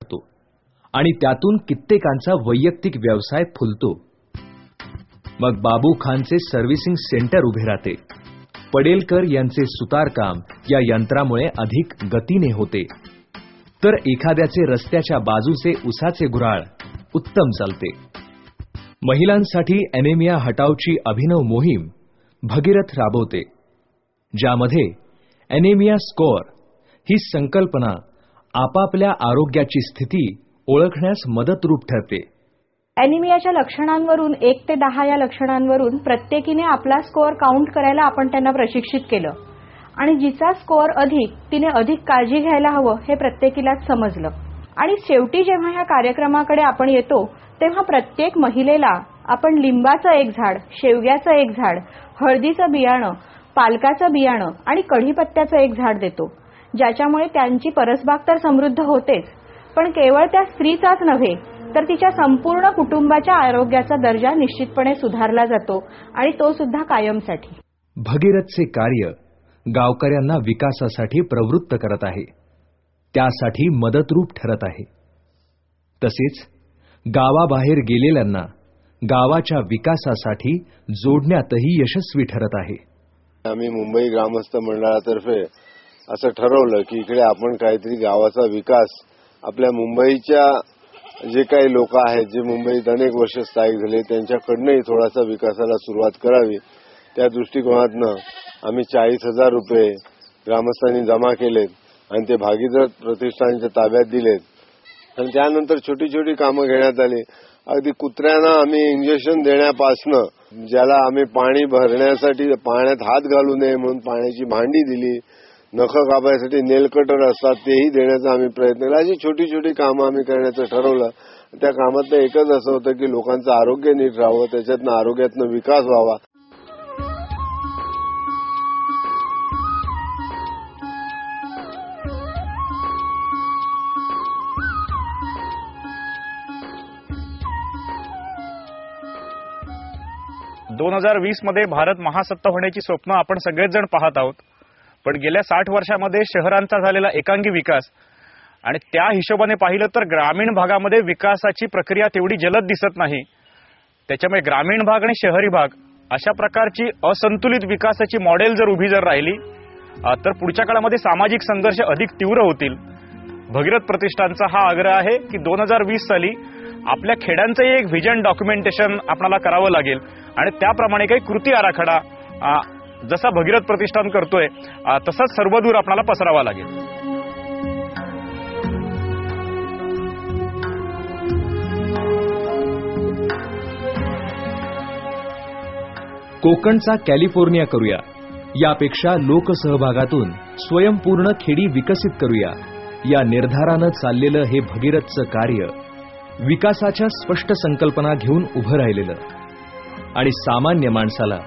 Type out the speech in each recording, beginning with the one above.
शकतो आणि त्यातून कित्येकांचा वैयक्तिक व्यवसाय फुलतो. मग बाबू खानचे सर्व्हिसिंग सेंटर उभे राहते. पडेलकर यांचे सुतारकाम या यंत्रामुळे अधिक गतीने होते. तर एखाद्याचे रस्त्याच्या बाजूचे उसाचे गुऱ्हाळ उत्तम चालते. महिलांसाठी ॲनेमिया हटावची अभिनव मोहीम भगीरथ राबवते, ज्यामध्ये ॲनेमिया स्कोअर ही संकल्पना आपापल्या आरोग्याची स्थिती ओळखण्यास मदतरूप ठरते. ॲनिमियाच्या लक्षणांवरून 1 ते 10 या लक्षणांवरून प्रत्येकीने आपला स्कोअर काउंट करायला आपण त्यांना प्रशिक्षित केलं आणि जिचा स्कोअर अधिक तिने अधिक काळजी घ्यायला हवं हे प्रत्येकीलाच समजलं. आणि शेवटी जेव्हा ह्या कार्यक्रमाकडे आपण येतो तेव्हा प्रत्येक महिलेला आपण लिंबाचं एक झाड, शेवग्याचं एक झाड, हळदीचं बियाणं, पालकाचं बियाणं आणि कढीपत्त्याचं एक झाड देतो, ज्याच्यामुळे त्यांची परसबाग तर समृद्ध होतेच, पण केवळ त्या स्त्रीचाच नव्हे तर तिच्या संपूर्ण कुटुंबाच्या आरोग्याचा दर्जा निश्चितपणे सुधारला जातो आणि तो सुद्धा कायमसाठी. भगीरथचे कार्य गावकऱ्यांना विकासासाठी प्रवृत्त करत आहे, त्यासाठी मदतरूप ठरत आहे. तसेच गावाबाहेर गेलेल्यांना गावाच्या विकासासाठी जोडण्यातही यशस्वी ठरत आहे. आम्ही मुंबई ग्रामस्थ मंडळातर्फे असं ठरवलं की इकडे आपण काहीतरी गावाचा विकास आपल्या मुंबईच्या जे काही लोक आहेत जे मुंबईत अनेक वर्ष स्थायिक झाले त्यांच्याकडनंही थोडासा विकासाला सुरुवात करावी. त्या दृष्टिकोनातनं आम्ही 40,000 रुपये ग्रामस्थांनी जमा केलेत आणि ते भागीरथ प्रतिष्ठानच्या ताब्यात दिलेत. आणि त्यानंतर छोटी छोटी कामं घेण्यात आली. अगदी कुत्र्यांना आम्ही इंजेक्शन देण्यापासनं, ज्याला आम्ही पाणी भरण्यासाठी पाण्यात हात घालू नये म्हणून पाण्याची भांडी दिली, नखं कापायसाठी नेल कटर असतात तेही देण्याचा आम्ही प्रयत्न केला. अशी छोटी छोटी कामं आम्ही करण्याचं ठरवलं. त्या कामातलं एकच असं होतं की लोकांचं आरोग्य नीट राहावं, त्याच्यातनं आरोग्यातनं विकास व्हावा. मध्ये भारत महासत्ता होण्याची स्वप्न आपण सगळेच जण पाहत आहोत. पण गेल्या 60 वर्षामध्ये शहरांचा झालेला एकांगी विकास आणि त्या हिशोबाने पाहिलं तर ग्रामीण भागामध्ये विकासाची प्रक्रिया तेवढी जलद दिसत नाही. त्याच्यामुळे ग्रामीण भाग आणि शहरी भाग अशा प्रकारची असंतुलित विकासाची मॉडेल जर उभी राहिली तर पुढच्या काळामध्ये सामाजिक संघर्ष अधिक तीव्र होतील. भगीरथ प्रतिष्ठानचा हा आग्रह आहे की 2020 साली आपल्या खेड्यांचंही एक व्हिजन डॉक्युमेंटेशन आपल्याला करावं लागेल आणि त्याप्रमाणे काही कृती आराखडा जसा भगीरथ प्रतिष्ठान करतोय तसाच सर्वदूर आपल्याला पसरावा लागेल. कोकणचा कॅलिफोर्निया करूया, यापेक्षा लोकसहभागातून स्वयंपूर्ण खेडी विकसित करूया या निर्धारानं चाललेलं हे भगीरथचं कार्य विकासाच्या स्पष्ट संकल्पना घेऊन उभं राहिलेलं आणि सामान्य माणसाला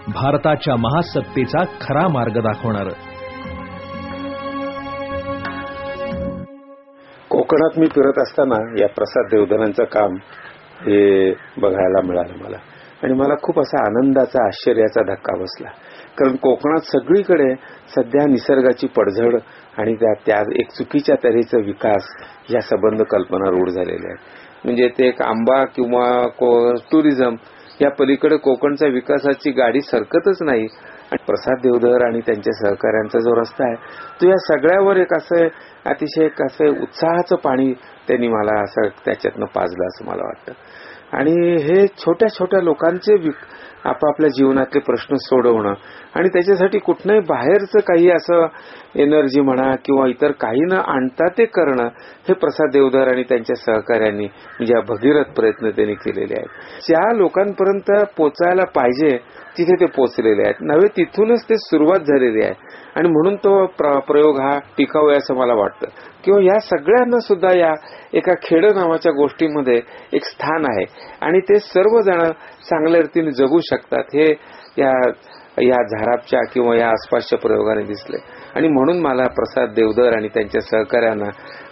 भारताच्या महासत्तेचा खरा मार्ग दाखवणारं. कोकणात मी फिरत असताना या प्रसाद देवधरांचं काम हे बघायला मिळालं मला आणि मला खूप असा आनंदाचा, आश्चर्याचा धक्का बसला. कारण कोकणात सगळीकडे सध्या निसर्गाची पडझड आणि त्या एक चुकीच्या तऱ्हेचा विकास या संबंध कल्पना रूढ झालेल्या आहेत. म्हणजे ते एक आंबा किंवा टुरिझम या पलीकडे कोकणच्या विकासाची गाडी सरकतच नाही. आणि प्रसाद देवधर आणि त्यांच्या सहकाऱ्यांचा जो रस्ता आहे तो या सगळ्यावर एक असं अतिशय असं उत्साहाचं पाणी त्यांनी मला असं त्याच्यातनं पाजलं असं मला वाटतं. आणि हे छोट्या छोट्या लोकांचे आपापल्या जीवनातले प्रश्न सोडवणं आणि त्याच्यासाठी कुठनंही बाहेरचं काही असं एनर्जी म्हणा किंवा इतर काही न आणता ते करणं हे प्रसाद देवधर आणि त्यांच्या सहकाऱ्यांनी म्हणजे भगीरथ प्रयत्न त्यांनी केलेले आहेत. ज्या लोकांपर्यंत पोचायला पाहिजे तिथे ते पोचलेले आहेत, नव्हे तिथूनच ते सुरुवात झालेली आहे. आणि म्हणून तो प्रयोग हा टिकावा असं मला वाटतं. किंवा या सगळ्यांना सुद्धा या एका खेड नावाच्या गोष्टीमध्ये एक स्थान आहे आणि ते सर्वजण चांगल्या रीतीने जगू शकतात हे या झारापच्या किंवा या आसपासच्या प्रयोगाने दिसले. आणि म्हणून मला प्रसाद देवधर आणि त्यांच्या सहकाऱ्यांना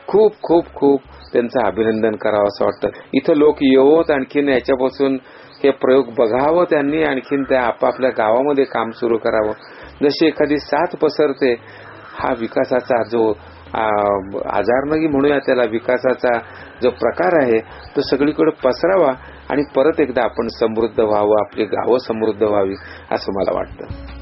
खूप खूप खूप त्यांचं अभिनंदन करावं असं वाटतं. इथं लोक येवोत, आणखीन याच्यापासून हे प्रयोग बघावं त्यांनी, आणखीन त्या आपापल्या गावामध्ये काम सुरू करावं. जशी एखादी साथ पसरते हा विकासाचा जो आजारनगी म्हणूया त्याला, विकासाचा जो प्रकार आहे तो सगळीकडे पसरावा आणि परत एकदा आपण समृद्ध व्हावं, आपली गावं समृद्ध व्हावी असं मला वाटतं.